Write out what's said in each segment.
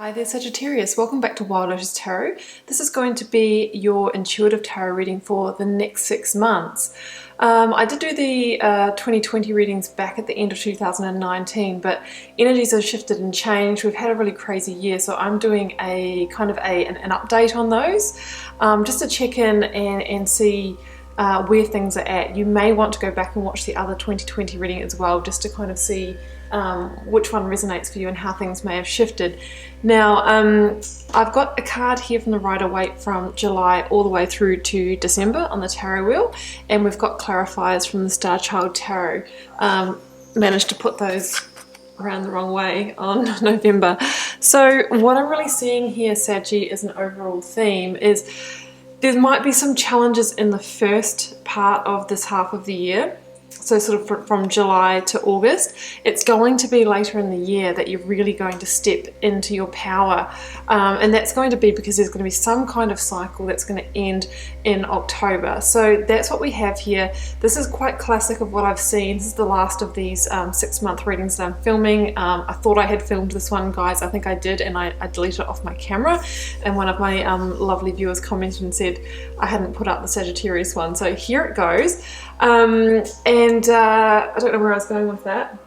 Hi there Sagittarius, welcome back to Wild Lotus Tarot. This is going to be your intuitive tarot reading for the next 6 months. I did do the 2020 readings back at the end of 2019, but energies have shifted and changed. We've had a really crazy year, so I'm doing a kind of an update on those, just to check in and see where things are at. You may want to go back and watch the other 2020 reading as well, just to kind of see which one resonates for you and how things may have shifted. Now, I've got a card here from the Rider-Waite from July all the way through to December on the tarot wheel, and we've got clarifiers from the Starchild Tarot. Managed to put those around the wrong way on November. So what I'm really seeing here, Saggy, as an overall theme is there might be some challenges in the first part of this half of the year. So sort of from July to August. It's going to be later in the year that you're really going to step into your power. And that's going to be because there's going to be some kind of cycle that's going to end in October. So that's what we have here. This is quite classic of what I've seen. This is the last of these 6-month readings that I'm filming. I thought I had filmed this one, guys. I think I did, and I deleted it off my camera. And one of my lovely viewers commented and said I hadn't put up the Sagittarius one. So here it goes. And I don't know where I was going with that.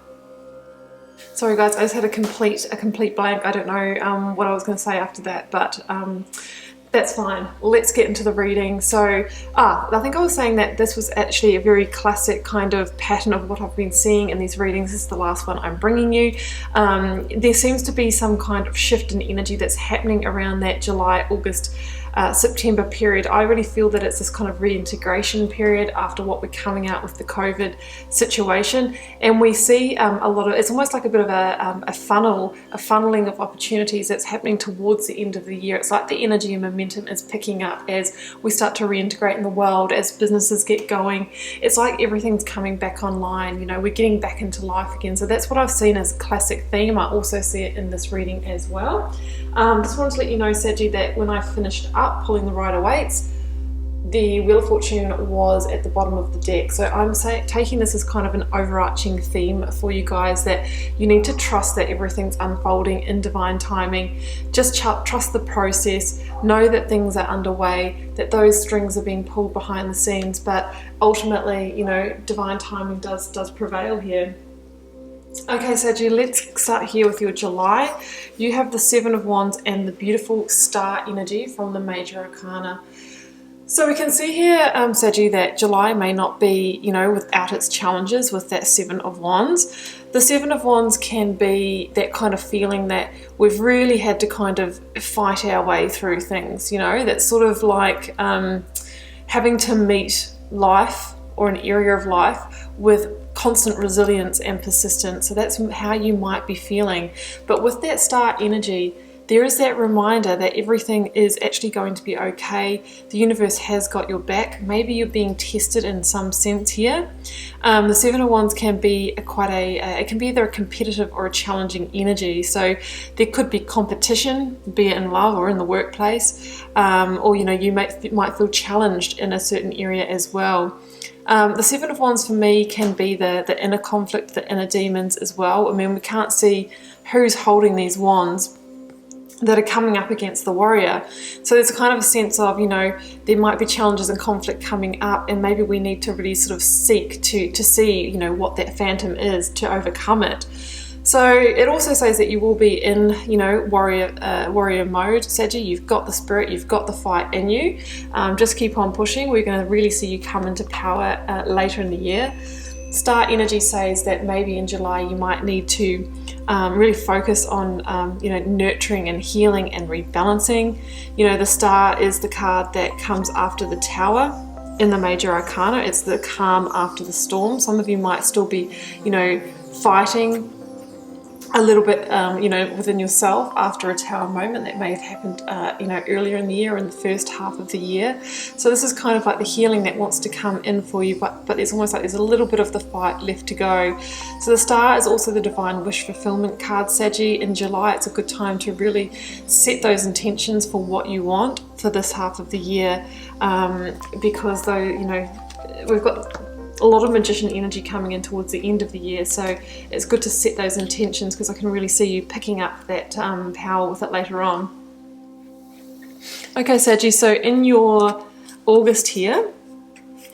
Sorry guys, I just had a complete blank. I don't know what I was going to say after that, but that's fine. Let's get into the reading. So, I think I was saying that this was actually a very classic kind of pattern of what I've been seeing in these readings. This is the last one I'm bringing you. There seems to be some kind of shift in energy that's happening around that July, August, September period. I really feel that it's this kind of reintegration period after what we're coming out with the COVID situation, and we see a lot of, it's almost like a bit of a funneling of opportunities that's happening towards the end of the year. It's like the energy and momentum is picking up as we start to reintegrate in the world, as businesses get going. It's like everything's coming back online, you know, we're getting back into life again. So that's what I've seen as classic theme. I also see it in this reading as well. Just wanted to let you know, Saggy, that when I finished up pulling the Rider-Waites, the Wheel of Fortune was at the bottom of the deck. So I'm taking this as kind of an overarching theme for you guys, that you need to trust that everything's unfolding in divine timing. Just trust the process, know that things are underway, that those strings are being pulled behind the scenes, but ultimately, you know, divine timing does prevail here. Okay, Saggy, let's start here with your July. You have the 7 of Wands and the beautiful star energy from the Major Arcana. So we can see here, Saggy, that July may not be, you know, without its challenges with that 7 of Wands. The 7 of Wands can be that kind of feeling that we've really had to kind of fight our way through things, you know, that's sort of like having to meet life or an area of life with constant resilience and persistence. So that's how you might be feeling. But with that star energy, there is that reminder that everything is actually going to be okay. The universe has got your back. Maybe you're being tested in some sense here. The 7 of Wands can be it can be either a competitive or a challenging energy. So there could be competition, be it in love or in the workplace, or you know, you might feel challenged in a certain area as well. The 7 of Wands for me can be the inner conflict, the inner demons as well. I mean, we can't see who's holding these wands that are coming up against the warrior. So there's kind of a sense of, you know, there might be challenges and conflict coming up, and maybe we need to really sort of seek to see, you know, what that phantom is to overcome it. So it also says that you will be in, you know, warrior mode, Saggy. You've got the spirit, you've got the fight in you. Just keep on pushing. We're going to really see you come into power later in the year. Star energy says that maybe in July you might need to really focus on, you know, nurturing and healing and rebalancing. You know, the star is the card that comes after the Tower in the Major Arcana. It's the calm after the storm. Some of you might still be, you know, fighting a little bit, you know, within yourself after a Tower moment that may have happened, you know, earlier in the year, in the first half of the year. So this is kind of like the healing that wants to come in for you, but it's almost like there's a little bit of the fight left to go. So the star is also the divine wish fulfillment card, Saggy. In July, it's a good time to really set those intentions for what you want for this half of the year, because though, you know, we've got a lot of Magician energy coming in towards the end of the year, so it's good to set those intentions because I can really see you picking up that power with it later on. Okay, Saggy, so in your August here,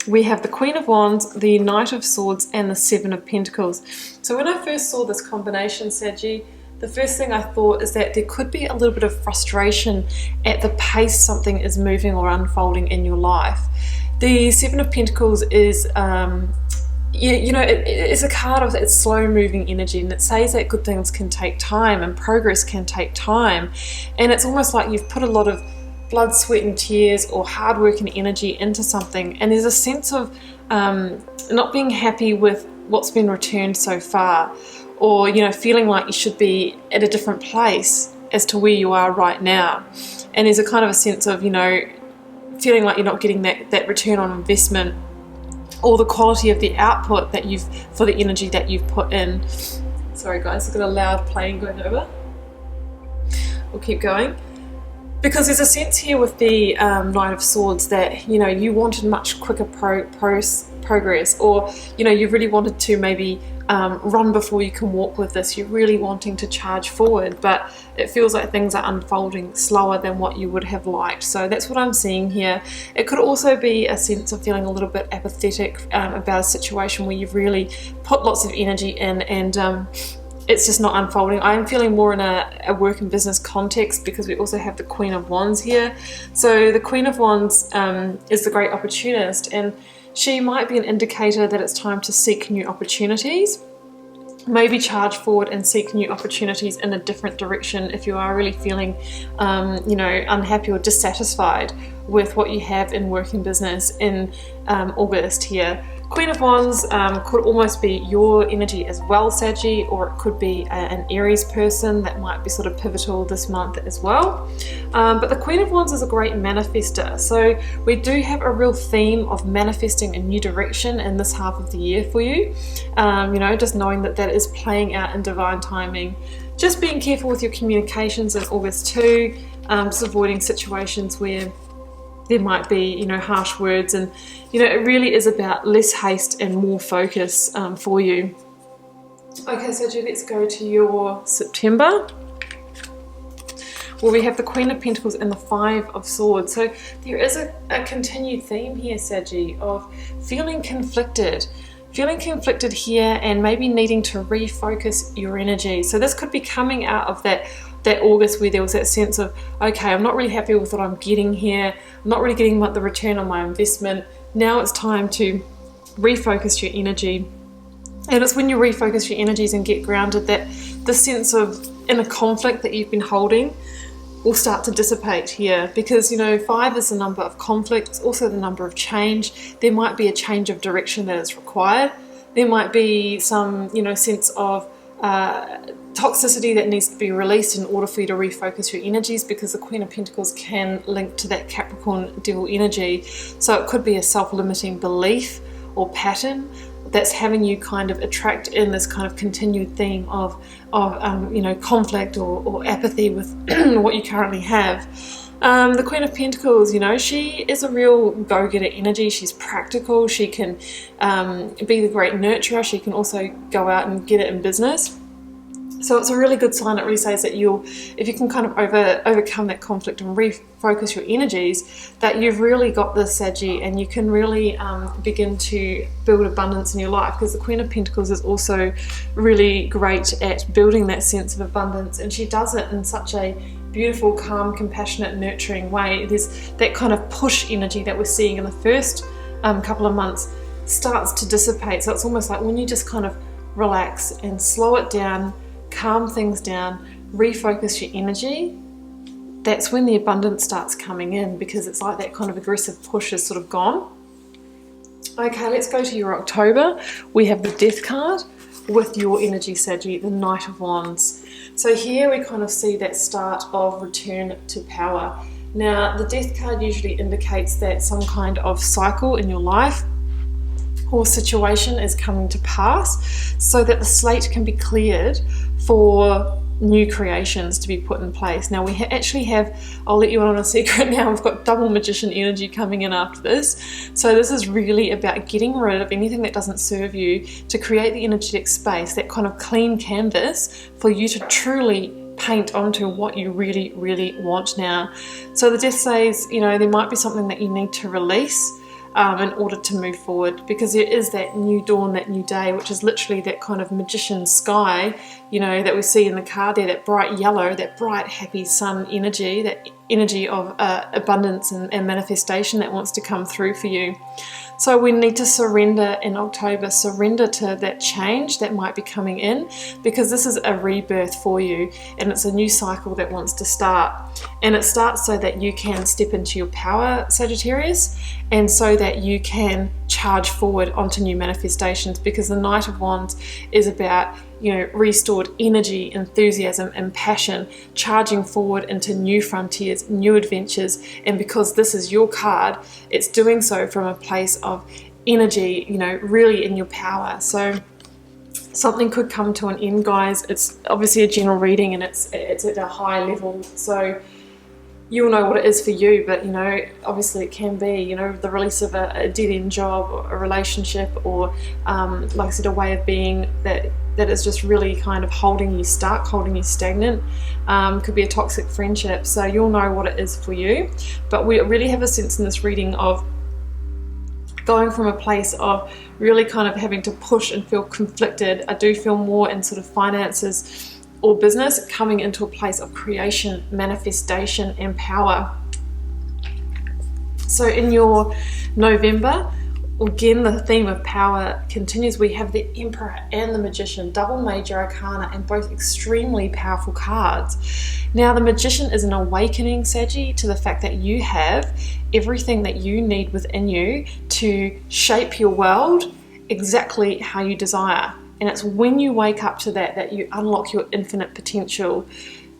we have the Queen of Wands, the Knight of Swords, and the Seven of Pentacles. So when I first saw this combination, Saggy, the first thing I thought is that there could be a little bit of frustration at the pace something is moving or unfolding in your life. The Seven of Pentacles is, it's a card of it's slow-moving energy, and it says that good things can take time and progress can take time. And it's almost like you've put a lot of blood, sweat and tears or hard work and energy into something, and there's a sense of not being happy with what's been returned so far, or feeling like you should be at a different place as to where you are right now. And there's a kind of a sense of feeling like you're not getting that return on investment or the quality of the output that for the energy that you've put in. Sorry guys, I've got a loud plane going over. We'll keep going. Because there's a sense here with the Knight of Swords that you wanted much quicker progress, or you really wanted to maybe run before you can walk with this. You're really wanting to charge forward, but it feels like things are unfolding slower than what you would have liked. So that's what I'm seeing here. It could also be a sense of feeling a little bit apathetic about a situation where you've really put lots of energy in and it's just not unfolding. I'm feeling more in a work and business context because we also have the Queen of Wands here. So the Queen of Wands is the great opportunist, and she might be an indicator that it's time to seek new opportunities. Maybe charge forward and seek new opportunities in a different direction if you are really feeling unhappy or dissatisfied with what you have in work and business in August here. Queen of Wands could almost be your energy as well, Saggy, or it could be an Aries person that might be sort of pivotal this month as well. But the Queen of Wands is a great manifester, so we do have a real theme of manifesting a new direction in this half of the year for you. Just knowing that is playing out in divine timing. Just being careful with your communications in August too, just avoiding situations where there might be harsh words, and it really is about less haste and more focus for you. Okay, so let's go to your September. Well, we have the Queen of Pentacles and the Five of Swords. So there is a continued theme here, Saggy, of feeling conflicted here and maybe needing to refocus your energy. So this could be coming out of that August where there was that sense of, okay, I'm not really happy with what I'm getting here. I'm not really getting the return on my investment. Now it's time to refocus your energy. And it's when you refocus your energies and get grounded that the sense of inner conflict that you've been holding will start to dissipate here, because 5 is the number of conflict, it's also the number of change. There might be a change of direction that is required. There might be some sense of toxicity that needs to be released in order for you to refocus your energies, because the Queen of Pentacles can link to that Capricorn devil energy. So it could be a self-limiting belief or pattern that's having you kind of attract in this kind of continued theme of conflict or apathy with what you currently have. The Queen of Pentacles, she is a real go-getter energy. She's practical. She can be the great nurturer. She can also go out and get it in business. So it's a really good sign. It really says that if you can kind of overcome that conflict and refocus your energies, that you've really got this, Saggy, and you can really begin to build abundance in your life, because the Queen of Pentacles is also really great at building that sense of abundance, and she does it in such a beautiful, calm, compassionate, nurturing way. There's that kind of push energy that we're seeing in the first couple of months starts to dissipate. So it's almost like when you just kind of relax and slow it down, calm things down, refocus your energy, that's when the abundance starts coming in, because it's like that kind of aggressive push is sort of gone. Okay, let's go to your October. We have the Death card with your energy, Saggy, the Knight of Wands. So here we kind of see that start of return to power. Now, the Death card usually indicates that some kind of cycle in your life or situation is coming to pass, so that the slate can be cleared for new creations to be put in place. Now we actually have, I'll let you in on a secret now, we've got double magician energy coming in after this. So this is really about getting rid of anything that doesn't serve you to create the energetic space, that kind of clean canvas for you to truly paint onto what you really, really want now. So the death says, you know, there might be something that you need to release in order to move forward, because there is that new dawn, that new day, which is literally that kind of magician sky, you know, that we see in the card there, that bright yellow, that bright happy sun energy, that energy of abundance and manifestation that wants to come through for you. So we need to surrender in October, surrender to that change that might be coming in, because this is a rebirth for you, and it's a new cycle that wants to start. And it starts so that you can step into your power, Sagittarius, and so that you can charge forward onto new manifestations, because the Knight of Wands is about, you know, restored energy, enthusiasm and passion, charging forward into new frontiers, new adventures. And because this is your card, it's doing so from a place of energy, you know, really in your power. So something could come to an end, guys. It's obviously a general reading, and it's at a high level, so you'll know what it is for you. But, you know, obviously it can be, you know, the release of a dead-end job, or a relationship, or like I said, a way of being that is just really kind of holding you stuck, holding you stagnant. Could be a toxic friendship. So you'll know what it is for you. But we really have a sense in this reading of going from a place of really kind of having to push and feel conflicted. I do feel more in sort of finances or business, coming into a place of creation, manifestation and power. So in your November, again, the theme of power continues. We have the Emperor and the Magician, double major arcana, and both extremely powerful cards. Now, the Magician is an awakening, Saggy, to the fact that you have everything that you need within you to shape your world exactly how you desire. And it's when you wake up to that you unlock your infinite potential.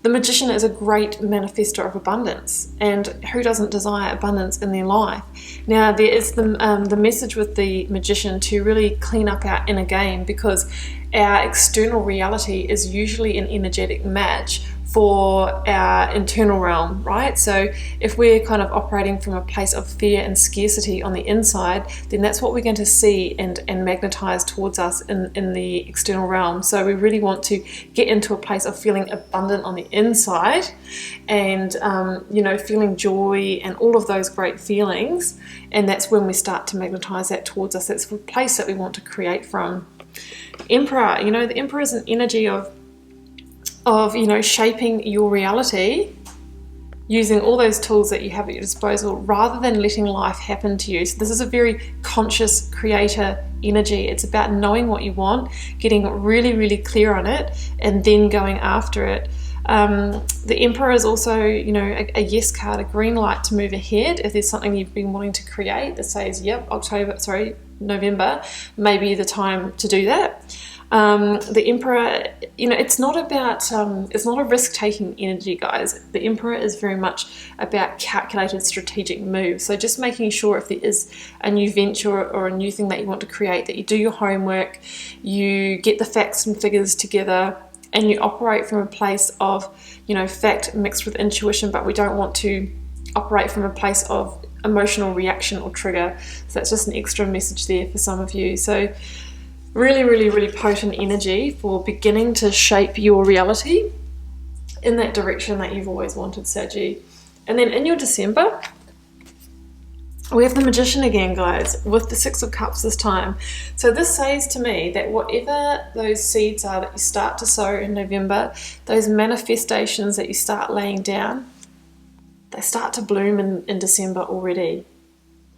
The Magician is a great manifestor of abundance, and who doesn't desire abundance in their life? Now, there is the message with the Magician to really clean up our inner game, because our external reality is usually an energetic match for our internal realm, right? So if we're kind of operating from a place of fear and scarcity on the inside, then that's what we're going to see and magnetize towards us in the external realm. So we really want to get into a place of feeling abundant on the inside, and you know, feeling joy and all of those great feelings, and that's when we start to magnetize that towards us. That's the place that we want to create from. Emperor, you know, the Emperor is an energy of you know, shaping your reality using all those tools that you have at your disposal, rather than letting life happen to you. So this is a very conscious creator energy. It's about knowing what you want, getting really, really clear on it, and then going after it. The Emperor is also, you know, a yes card, a green light to move ahead. If there's something you've been wanting to create that says, yep, November may be the time to do that. The Emperor, you know, it's not a risk-taking energy, guys. The Emperor is very much about calculated strategic moves. So just making sure if there is a new venture or a new thing that you want to create, that you do your homework, you get the facts and figures together, and you operate from a place of, you know, fact mixed with intuition, but we don't want to operate from a place of emotional reaction or trigger. So that's just an extra message there for some of you. So really, really, really potent energy for beginning to shape your reality in that direction that you've always wanted, Saggy. And then in your December, we have the Magician again, guys, with the Six of Cups this time. So this says to me that whatever those seeds are that you start to sow in November, those manifestations that you start laying down, they start to bloom in December already.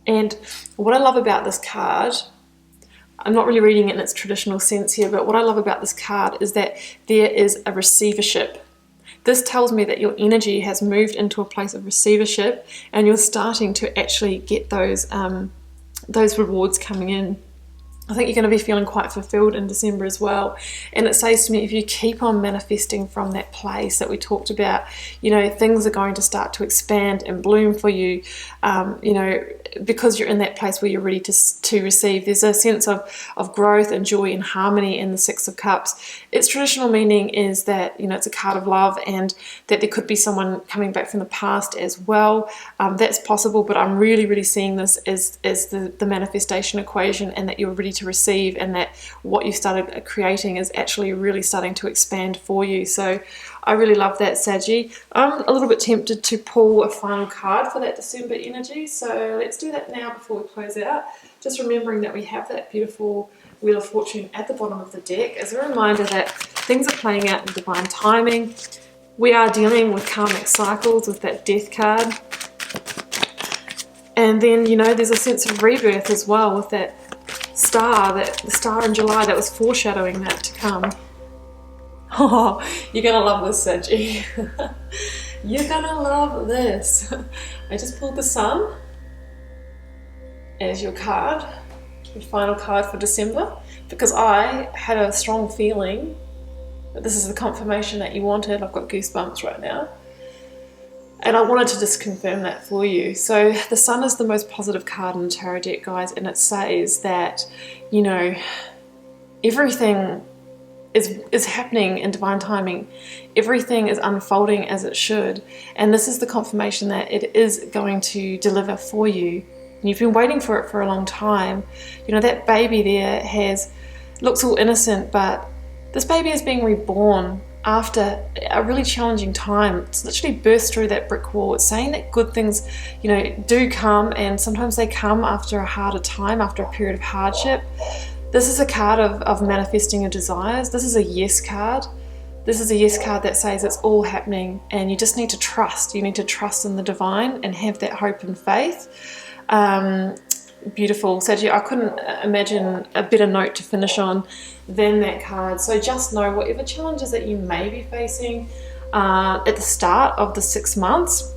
And what I love about this card, I'm not really reading it in its traditional sense here, but what I love about this card is that there is a receivership. This tells me that your energy has moved into a place of receivership, and you're starting to actually get those rewards coming in. I think you're going to be feeling quite fulfilled in December as well. And it says to me, if you keep on manifesting from that place that we talked about, you know, things are going to start to expand and bloom for you. You know, because you're in that place where you're ready to receive. There's a sense of growth and joy and harmony in the Six of Cups. Its traditional meaning is that, you know, it's a card of love, and that there could be someone coming back from the past as well. That's possible, but I'm really seeing this as the manifestation equation, and that you're ready to receive, and that what you started creating is actually really starting to expand for you. So I really love that, Saggy. I'm a little bit tempted to pull a final card for that December energy, so let's do that now before we close out. Just remembering that we have that beautiful Wheel of Fortune at the bottom of the deck as a reminder that things are playing out in divine timing. We are dealing with karmic cycles with that Death card. And then, you know, there's a sense of rebirth as well with that star, the star in July that was foreshadowing that to come. Oh, you're going to love this, Saggy. You're going to love this. I just pulled the Sun as your card, your final card for December, because I had a strong feeling that this is the confirmation that you wanted. I've got goosebumps right now. And I wanted to just confirm that for you. So the Sun is the most positive card in the tarot deck, guys, and it says that, you know, everything is happening in divine timing. Everything is unfolding as it should. And this is the confirmation that it is going to deliver for you. And you've been waiting for it for a long time. You know, that baby there looks all innocent, but this baby is being reborn after a really challenging time. It's literally burst through that brick wall. It's saying that good things, you know, do come, and sometimes they come after a harder time, after a period of hardship. This is a card of manifesting your desires. This is a yes card. This is a yes card that says it's all happening, and you just need to trust. You need to trust in the divine and have that hope and faith. Beautiful. Saggy, I couldn't imagine a better note to finish on than that card. So just know whatever challenges that you may be facing at the start of the 6 months,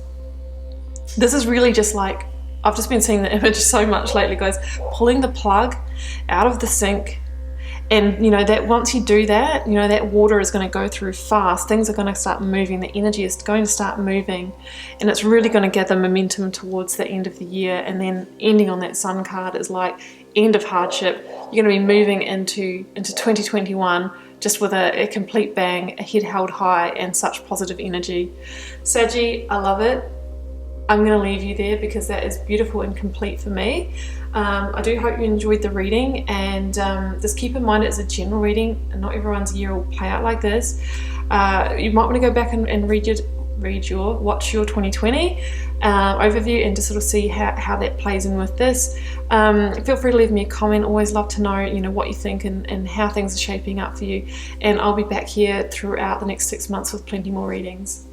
this is really just like, I've just been seeing the image so much lately, guys, pulling the plug out of the sink. And you know that once you do that, you know that water is going to go through fast. Things are going to start moving. The energy is going to start moving, and it's really going to gather momentum towards the end of the year. And then ending on that Sun card is like end of hardship. You're going to be moving into 2021 just with a complete bang, a head held high, and such positive energy. Saggy, I love it. I'm going to leave you there because that is beautiful and complete for me. I do hope you enjoyed the reading, and just keep in mind it's a general reading and not everyone's year will play out like this. You might want to go back and watch your 2020 overview and just sort of see how that plays in with this. Feel free to leave me a comment. Always love to know, you know, what you think and how things are shaping up for you. And I'll be back here throughout the next 6 months with plenty more readings.